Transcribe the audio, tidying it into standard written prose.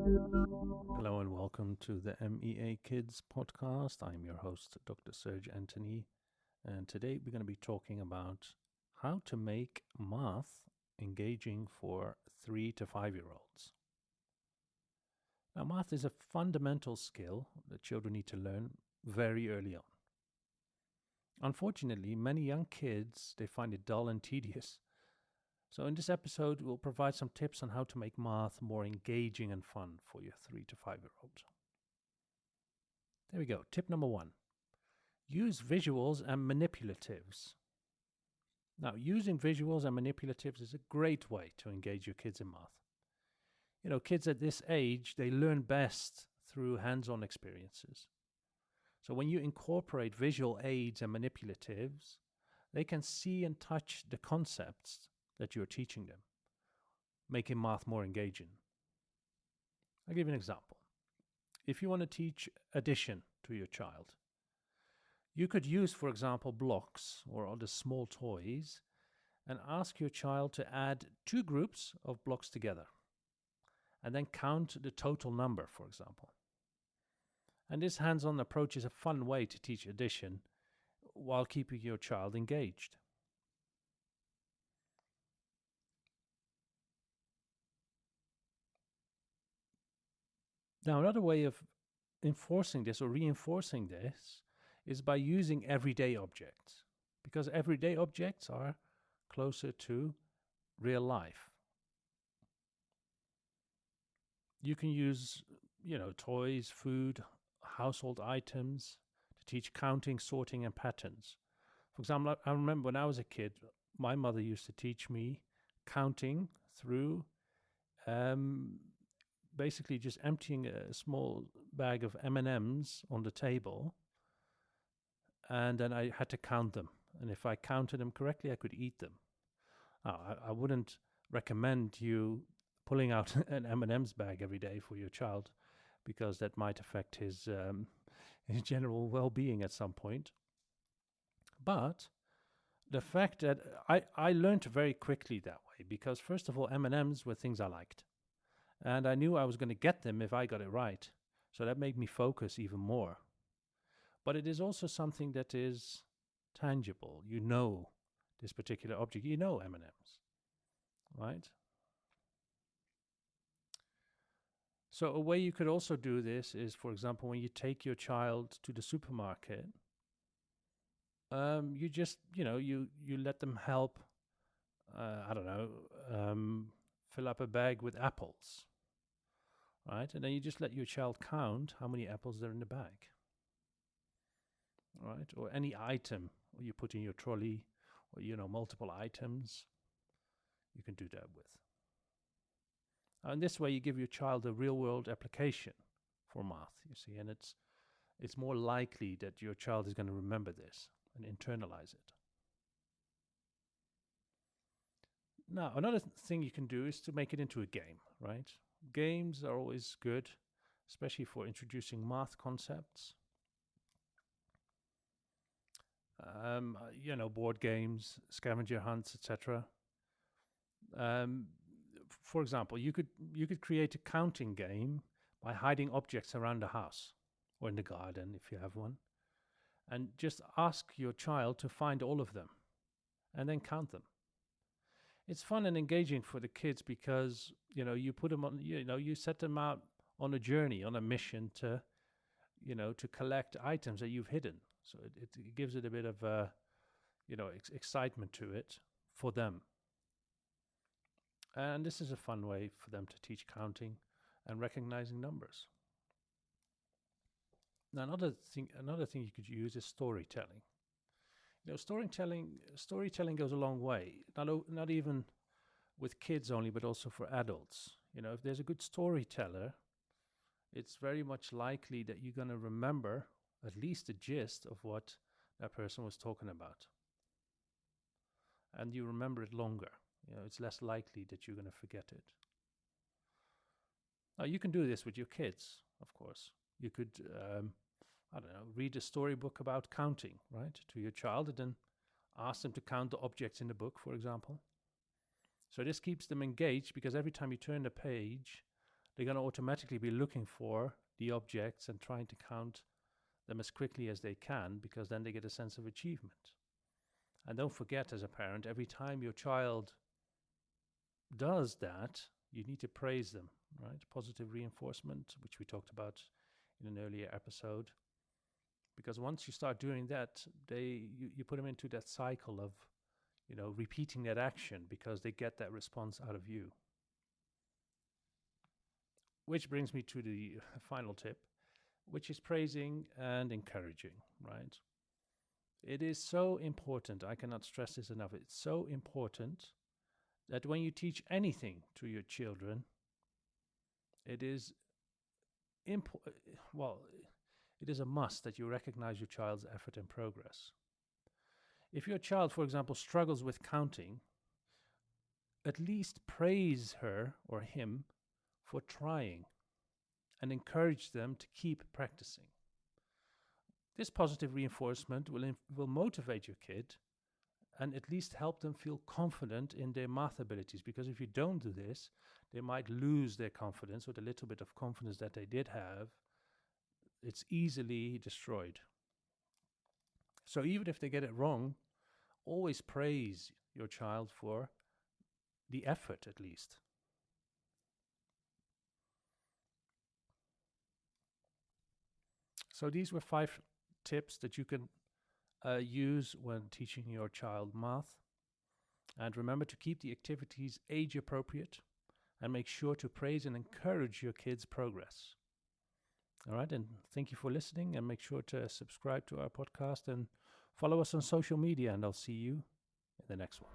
Hello and welcome to the MEA Kidz podcast. I'm your host, Dr. Serge Anthony, and today we're going to be talking about how to make math engaging for 3 to 5 year olds. Now, math is a fundamental skill that children need to learn very early on. Unfortunately, many young kids they find it dull and tedious. So in this episode, we'll provide some tips on how to make math more engaging and fun for your 3 to 5 year old. There we go. Tip number 1. Use visuals and manipulatives. Now, using visuals and manipulatives is a great way to engage your kids in math. Kids at this age, they learn best through hands-on experiences. So when you incorporate visual aids and manipulatives, they can see and touch the concepts that you're teaching them, making math more engaging. I'll give you an example. If you want to teach addition to your child, you could use, for example, blocks or other small toys and ask your child to add 2 groups of blocks together and then count the total number, for example. And this hands-on approach is a fun way to teach addition while keeping your child engaged. Now, another way of enforcing this or reinforcing this is by using everyday objects, because everyday objects are closer to real life. You can use, toys, food, household items to teach counting, sorting, and patterns. For example, I remember when I was a kid, my mother used to teach me counting through basically just emptying a small bag of M&Ms on the table, and then I had to count them. And if I counted them correctly, I could eat them. Now, I wouldn't recommend you pulling out an M&Ms bag every day for your child, because that might affect his general well-being at some point. But the fact that I learned very quickly that way, because first of all, M&Ms were things I liked. And I knew I was going to get them if I got it right. So that made me focus even more. But it is also something that is tangible. You know this particular object. You know M&Ms, right? So a way you could also do this is, for example, when you take your child to the supermarket, you just, you let them help, fill up a bag with apples. Right? And then you just let your child count how many apples are in the bag. Right? Or any item you put in your trolley, or, multiple items, you can do that with. And this way you give your child a real world application for math, you see, and it's more likely that your child is going to remember this and internalize it. Now, another thing you can do is to make it into a game, right? Games are always good, especially for introducing math concepts. Board games, scavenger hunts, etc. For example, you could create a counting game by hiding objects around the house or in the garden if you have one, and just ask your child to find all of them and then count them. It's fun and engaging for the kids because, you put them on, you set them out on a journey, on a mission to collect items that you've hidden. So it gives it a bit of, excitement to it for them. And this is a fun way for them to teach counting and recognizing numbers. Now, another thing you could use is storytelling. Storytelling goes a long way. Not even with kids only, but also for adults. If there's a good storyteller, it's very much likely that you're going to remember at least the gist of what that person was talking about. And you remember it longer. It's less likely that you're going to forget it. Now, you can do this with your kids, of course. You could read a storybook about counting, right, to your child, and then ask them to count the objects in the book, for example. So this keeps them engaged because every time you turn the page, they're going to automatically be looking for the objects and trying to count them as quickly as they can, because then they get a sense of achievement. And don't forget, as a parent, every time your child does that, you need to praise them, right? Positive reinforcement, which we talked about in an earlier episode. Because once you start doing that, you put them into that cycle of, repeating that action, because they get that response out of you. Which brings me to the final tip, which is praising and encouraging, right? It is so important. I cannot stress this enough. It's so important that when you teach anything to your children, it is it is a must that you recognize your child's effort and progress. If your child, for example, struggles with counting, at least praise her or him for trying and encourage them to keep practicing. This positive reinforcement will motivate your kid and at least help them feel confident in their math abilities. Because if you don't do this, they might lose their confidence, or the little bit of confidence that they did have. It's easily destroyed. So even if they get it wrong, always praise your child for the effort, at least. So these were 5 tips that you can use when teaching your child math. And remember to keep the activities age appropriate, and make sure to praise and encourage your kids' progress. All right, and thank you for listening, and make sure to subscribe to our podcast and follow us on social media, and I'll see you in the next one.